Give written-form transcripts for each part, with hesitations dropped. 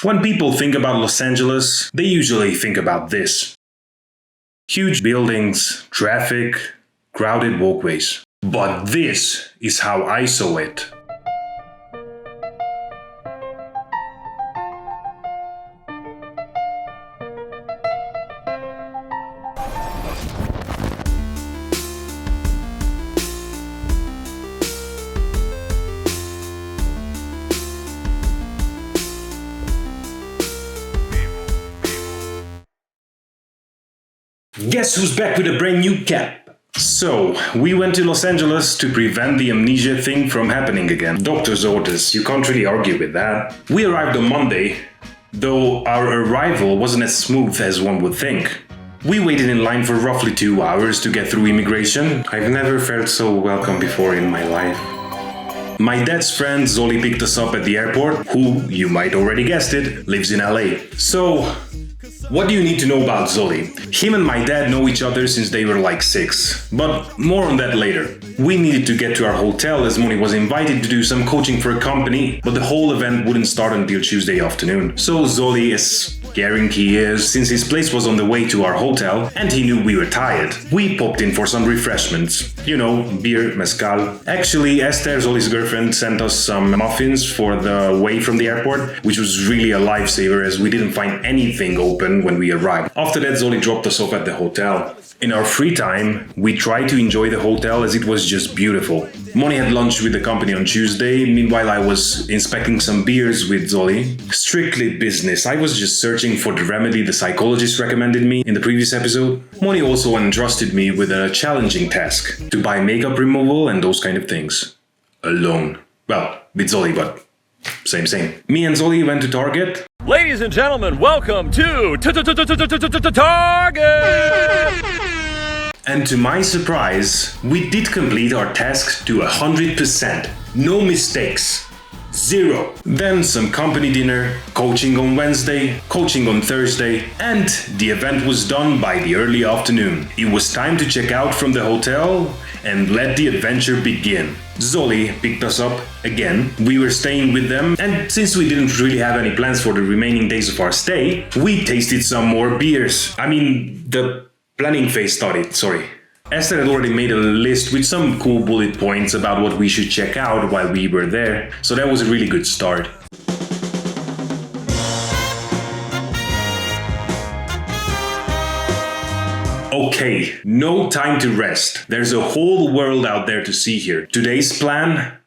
When people think about Los Angeles, they usually think about this. Huge buildings, traffic, crowded walkways. But this is how I saw it. Guess who's back with a brand new cap? So, we went to Los Angeles to prevent the amnesia thing from happening again. Doctor's orders, you can't really argue with that. We arrived on Monday, though our arrival wasn't as smooth as one would think. We waited in line for roughly 2 hours to get through immigration. I've never felt so welcome before in my life. My dad's friend Zoli picked us up at the airport, who, you might already guessed it, lives in LA. So, what do you need to know about Zoli? Him and my dad know each other since they were like 6, but more on that later. We needed to get to our hotel as Moni was invited to do some coaching for a company, but the whole event wouldn't start until Tuesday afternoon. So Zoli, as caring he is, since his place was on the way to our hotel and he knew we were tired, we popped in for some refreshments. You know, beer, mezcal. Actually, Esther, Zoli's girlfriend, sent us some muffins for the way from the airport, which was really a lifesaver as we didn't find anything open when we arrived. After that, Zoli dropped us off at the hotel. In our free time, we tried to enjoy the hotel as it was just beautiful. Moni had lunch with the company on Tuesday, meanwhile I was inspecting some beers with Zoli. Strictly business, I was just searching for the remedy the psychologist recommended me in the previous episode. Moni also entrusted me with a challenging task, to buy makeup removal and those kind of things. Alone. Well, with Zoli, but same. Me and Zoli went to Target. Ladies and gentlemen, welcome to Target! And to my surprise, we did complete our task to 100%. No mistakes. 0. Then some company dinner, coaching on Wednesday, coaching on Thursday, and the event was done by the early afternoon. It was time to check out from the hotel and let the adventure begin. Zoli picked us up again. We were staying with them, and since we didn't really have any plans for the remaining days of our stay, we tasted some more beers. The planning phase started, sorry. Esther had already made a list with some cool bullet points about what we should check out while we were there, so that was a really good start. Okay, no time to rest. There's a whole world out there to see here. Today's plan?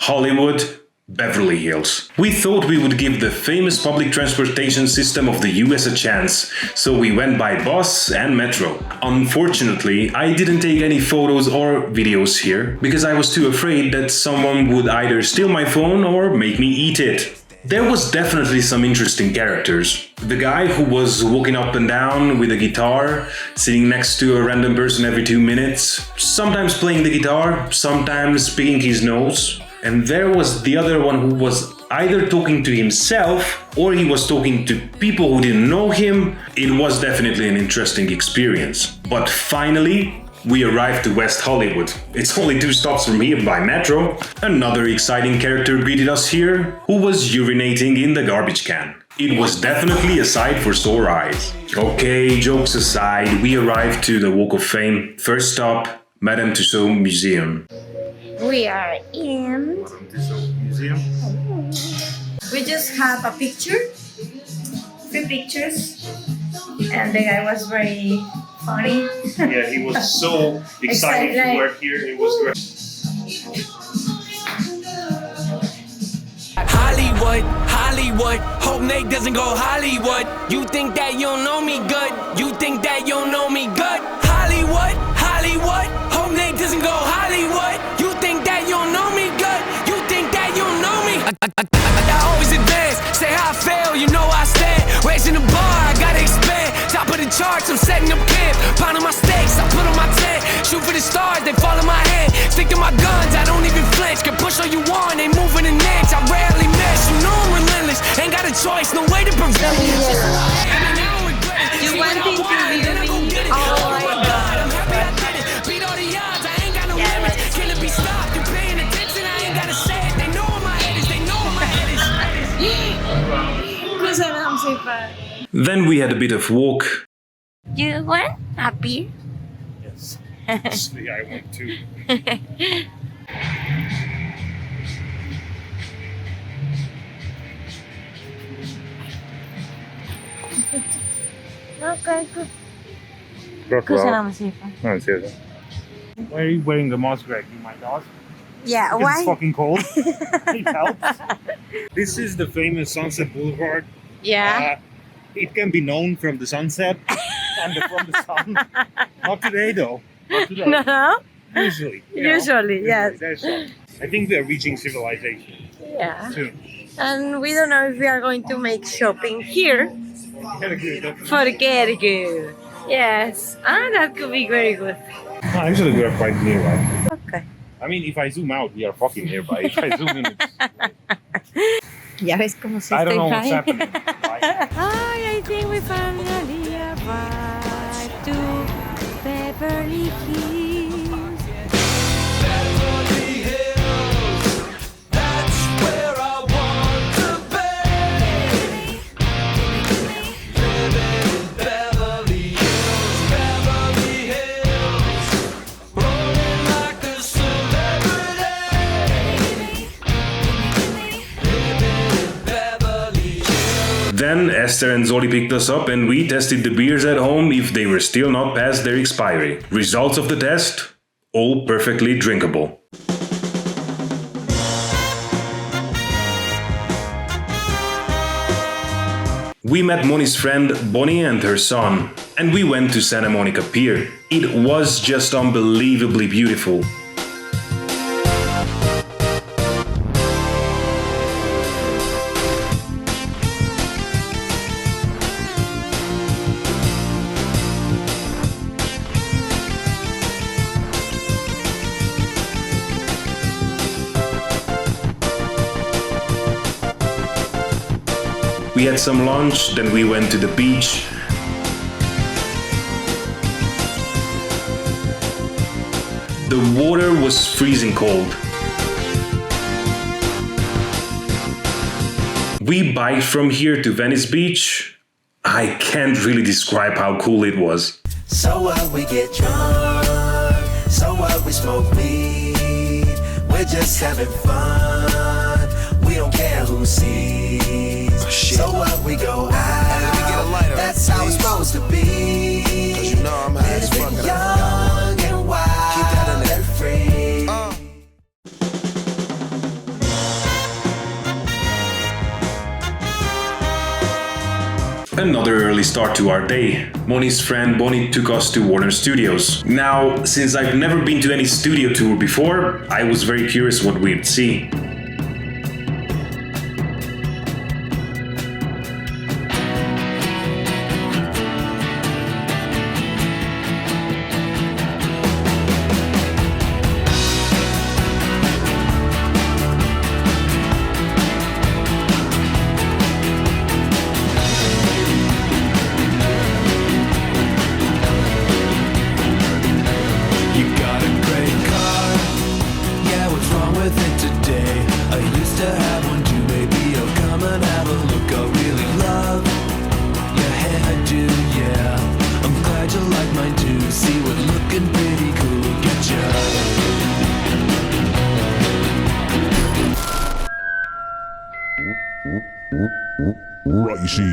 Hollywood, Beverly Hills. We thought we would give the famous public transportation system of the US a chance, so we went by bus and metro. Unfortunately, I didn't take any photos or videos here, because I was too afraid that someone would either steal my phone or make me eat it. There was definitely some interesting characters. The guy who was walking up and down with a guitar, sitting next to a random person every 2 minutes, sometimes playing the guitar, sometimes picking his nose. And there was the other one who was either talking to himself or he was talking to people who didn't know him. It was definitely an interesting experience. But finally, we arrived to West Hollywood. It's only 2 stops from here by metro. Another exciting character greeted us here, who was urinating in the garbage can. It was definitely a sight for sore eyes. Okay, jokes aside, we arrived to the Walk of Fame. First stop, Madame Tussauds Museum. We are in. Museum. We just have a picture, 3 pictures, and the guy was very funny. Yeah, he was so excited to work here. It was great. Hollywood, hope Nate doesn't go Hollywood. You think that you don't know me good? You think that you don't know me good? Hollywood, hope Nate doesn't go Hollywood. You think that you don't know me good? You think that you don't know me? I always advance, say how I fail, you know I stand. Raising the bar, I gotta expand. Top of the charts, I'm setting up camp. Pounding my stakes, I put on my tent. Shoot for the stars, they fall in my hand. Stick to my guns, I don't even flinch. Can push all you want, ain't moving an inch. I rarely miss, you know I'm relentless. Ain't got a choice, no way to prevent me. You want to interview? Oh my God. I'm happy I did it. Beat all the odds, I ain't got no limits. Can it be stopped? You paying attention? I ain't gotta say it. They know where my head is. They know where my head is. Sipa. Then we had a bit of walk. You want a beer? Yes, actually I want to. Okay, good. Good Cosa luck. naman, Sipa? No, seriously. Why are you wearing the mask, Greg? You might ask. Yeah, Because why? it's fucking cold. It helps. This is the famous Sunset Boulevard. Yeah. It can be known from the sunset and from the sun. Not today, though. Not today. No? Usually. you know. Usually, yes. There's some. I think we are reaching civilization Yeah. soon. And we don't know if we are going to make shopping here for Gergu. Yes. That could be very good. No, actually, we are quite nearby. Okay. I mean, if I zoom out, we are fucking nearby. If I zoom in, it's... Ya ves cómo se I don't estoy know what's flying. happening. Like, I think we finally arrived to Beverly Hills. That's where I want to be. Living in Beverly Hills, rolling like a celebrity. Living in Beverly Hills. Then Esther and Zoli picked us up and we tested the beers at home if they were still not past their expiry. Results of the test? All perfectly drinkable. We met Moni's friend Bonnie and her son, and we went to Santa Monica Pier. It was just unbelievably beautiful. We had some lunch, then we went to the beach. The water was freezing cold. We biked from here to Venice Beach. I can't really describe how cool it was. So what, we get drunk. So what, we smoke weed. We're just having fun. We don't care who sees. So what, we go out. Let me get a lighter. That's how it's supposed to be. 'Cause you know I'm high as fuck. Living young and wild and free. Another early start to our day. Moni's friend Bonnie took us to Warner Studios. Now, since I've never been to any studio tour before, I was very curious what we'd see. You got a great car. Yeah, what's wrong with it today? I used to have one too, baby. Oh, come and have a look. I really love your hairdo, yeah. I'm glad you like mine too. See what looking pretty cool will get you. Righty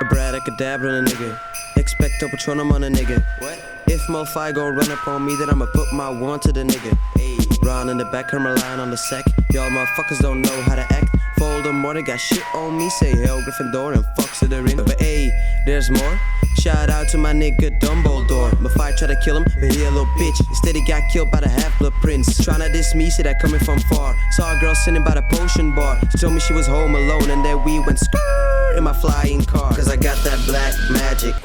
Abracadabra on a nigga. Expecto Patronum on a nigga. What? If Mo-Fi gon' run up on me, then I'ma put my one to the nigga. Hey. Round in the back, Hermaline on the sack. Y'all motherfuckers don't know how to act. Voldemort got shit on me. Say hell Gryffindor and fuck Slytherin. But hey, there's more. Shout out to my nigga Dumbledore. Mo-Fi tried to kill him, but he a little bitch. Instead he got killed by the half-blood prince. Tryna diss me, say that coming from far. Saw a girl sitting by the potion bar. She told me she was home alone, and then we went skirt in my flying car. Cause I got that black magic.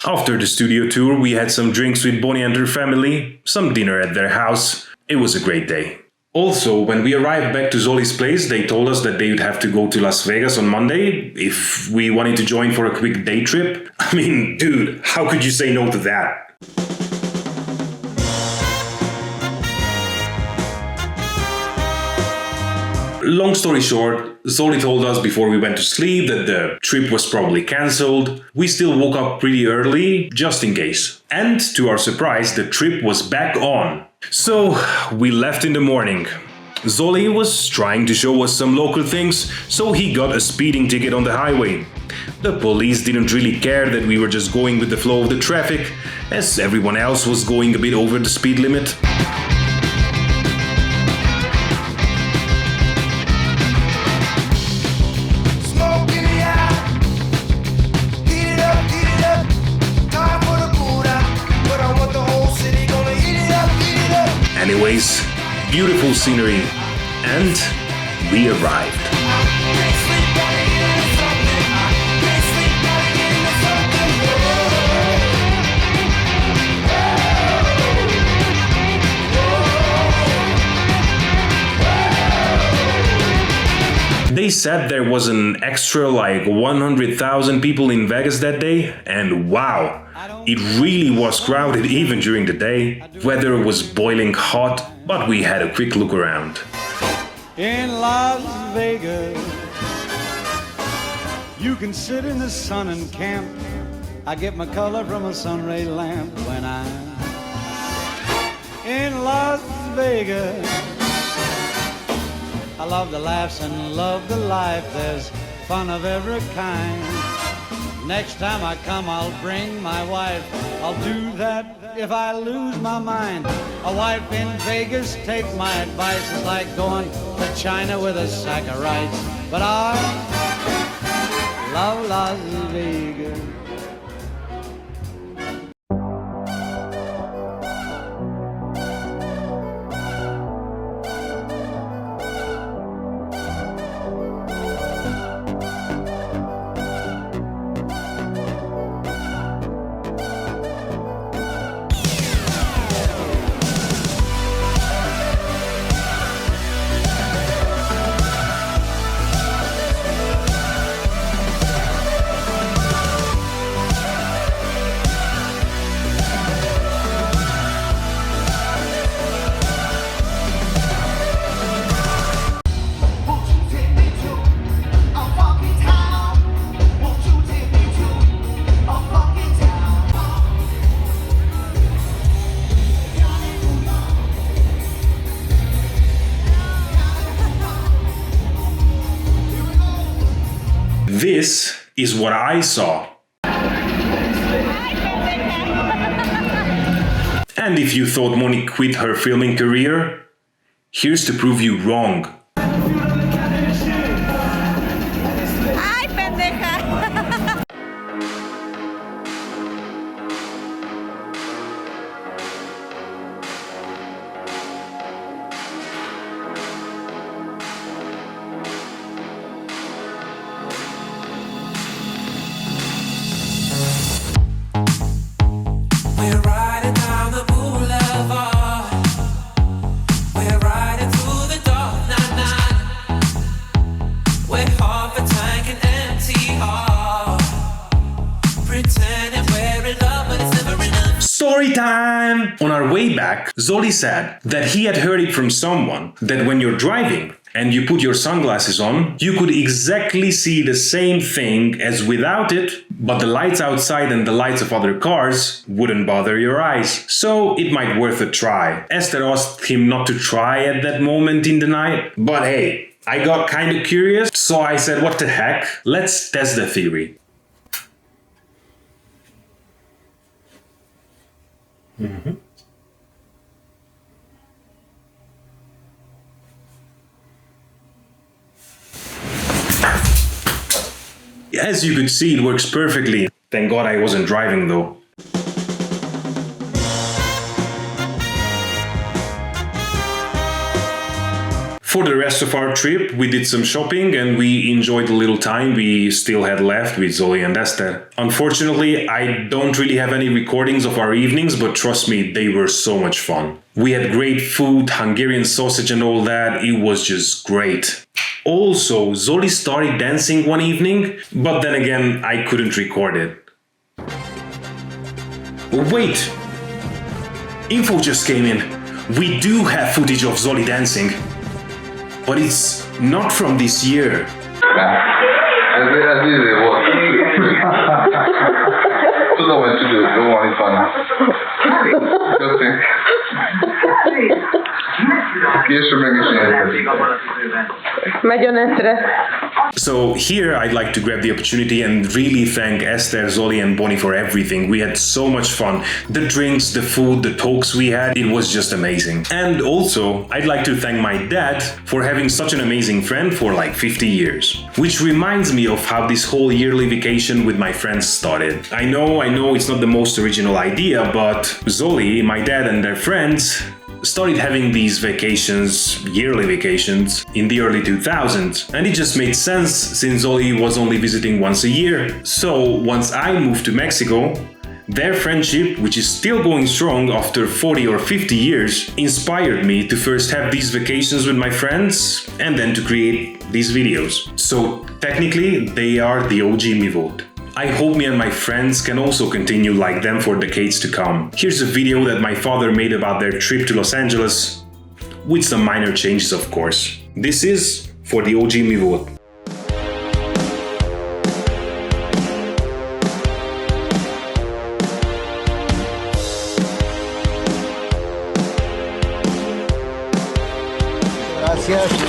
After the studio tour, we had some drinks with Bonnie and her family, some dinner at their house. It was a great day. Also, when we arrived back to Zoli's place, they told us that they would have to go to Las Vegas on Monday if we wanted to join for a quick day trip. I mean, dude, how could you say no to that? Long story short, Zoli told us before we went to sleep that the trip was probably cancelled. We still woke up pretty early, just in case. And to our surprise, the trip was back on. So we left in the morning. Zoli was trying to show us some local things, so he got a speeding ticket on the highway. The police didn't really care that we were just going with the flow of the traffic, as everyone else was going a bit over the speed limit. Anyways, beautiful scenery, and we arrived. They said there was an extra like 100,000 people in Vegas that day, and wow, it really was crowded even during the day. Weather was boiling hot, but we had a quick look around. In Las Vegas, you can sit in the sun and camp. I get my color from a sunray lamp when I'm in Las Vegas. I love the laughs and love the life. There's fun of every kind. Next time I come, I'll bring my wife. I'll do that if I lose my mind. A wife in Vegas, take my advice. It's like going to China with a sack of rice. But I love Las Vegas. This is what I saw. And if you thought Monique quit her filming career, here's to prove you wrong. ¡Ay, pendeja! We're riding down the boulevard. We're riding through the dark night. We're half a tank and empty heart. Pretending we're in love, but it's never enough. Story time! On our way back, Zoli said that he had heard it from someone that when you're driving and you put your sunglasses on, you could exactly see the same thing as without it, but the lights outside and the lights of other cars wouldn't bother your eyes. So it might worth a try. Esther asked him not to try at that moment in the night, but hey, I got kind of curious, so I said, what the heck, let's test the theory. As you could see, it works perfectly. Thank God I wasn't driving though. For the rest of our trip, we did some shopping and we enjoyed the little time we still had left with Zoli and Esther. Unfortunately, I don't really have any recordings of our evenings, but trust me, they were so much fun. We had great food, Hungarian sausage and all that, it was just great. Also, Zoli started dancing one evening, but then again, I couldn't record it. Wait! Info just came in. We do have footage of Zoli dancing. But it's not from this year. Ez izé volt. Tudom, hogy tudod, jó van, itt van. Köszönjük. Később meg is érkezik. Megy a netre. So here I'd like to grab the opportunity and really thank Esther, Zoli and Bonnie for everything. We had so much fun. The drinks, the food, the talks we had, it was just amazing. And also, I'd like to thank my dad for having such an amazing friend for like 50 years. Which reminds me of how this whole yearly vacation with my friends started. I know it's not the most original idea, but Zoli, my dad and their friends started having these vacations, yearly vacations, in the early 2000s. And it just made sense since Zoli was only visiting once a year. So once I moved to Mexico, their friendship, which is still going strong after 40 or 50 years, inspired me to first have these vacations with my friends and then to create these videos. So technically, they are the OG MiVot. I hope me and my friends can also continue like them for decades to come. Here's a video that my father made about their trip to Los Angeles, with some minor changes of course. This is for the OG MiVot. Gracias.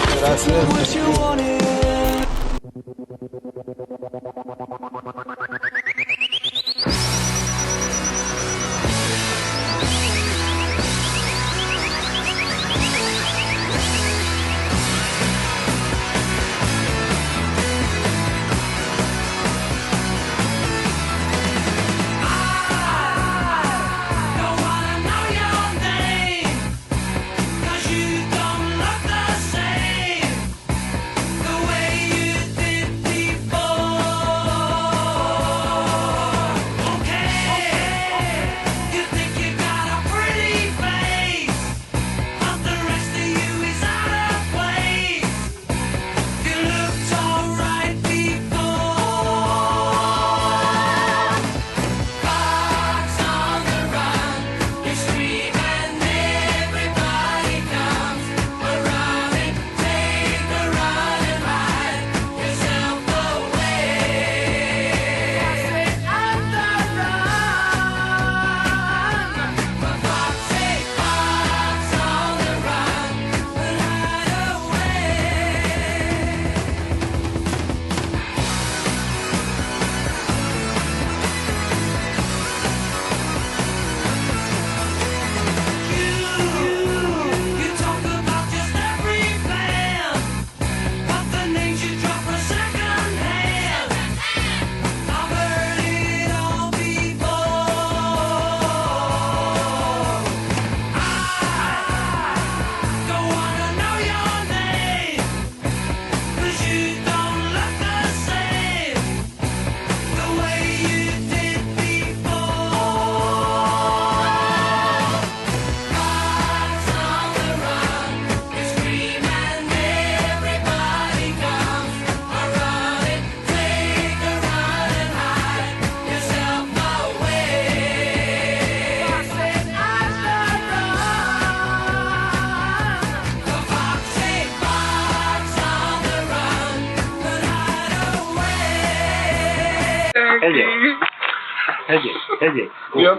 Hegyek.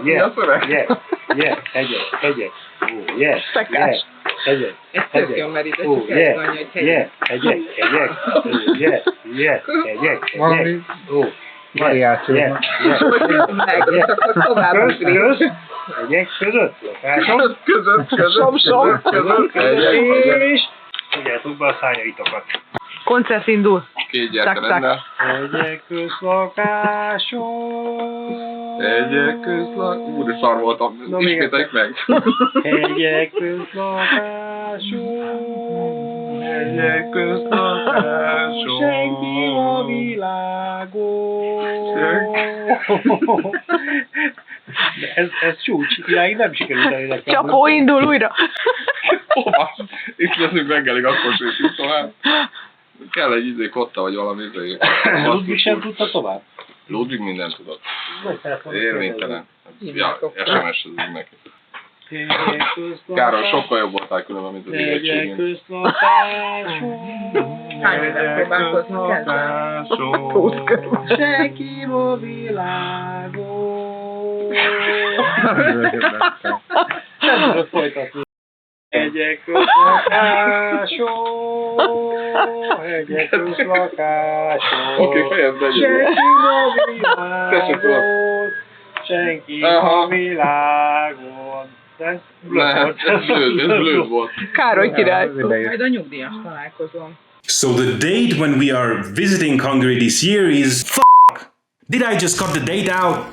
Mi a szöveg? Hegyek. Szakás. Hegyek. Ez tök jó, mert ide csak ez van, hogy hegyek. Hegyek. Valami variáció. Meg, és akkor tovább ugrik. Hegyek között. Között. És fogjátok be a szányaitokat. Koncert indul. Két gyertelennel. Hegyek közlakáson. Hegyek közlakáson. Úr, de szar voltam. Ismételjük meg. Hegyek közlakáson. Hegyek közlakáson. Senki a világon. De ez csúcs, idáig nem sikerült elénekelni. Csapó indul újra. Hova? Itt leszünk reggelig, akkor sétünk tovább. Kell egy izé kotta, vagy valami izé. Ludwig sem tudta tovább? Ludwig mindent tudott. Érvénytelen. Ja, SMS-ezzünk neki. Károly, sokkal jobb voltál különben, mint az érettségén. Hány évet próbálkoznak ezzel? Senki a világon. Nem tudod folytatni. Hegyek közt lakásom, hegyek közt lakásom. Oké, fejezd be. Senki a világon, senki a világon. Ez blöd volt. Károly király. Majd a nyugdíjas találkozom. So the date when we are visiting Hungary this year is Did I just cut the date out?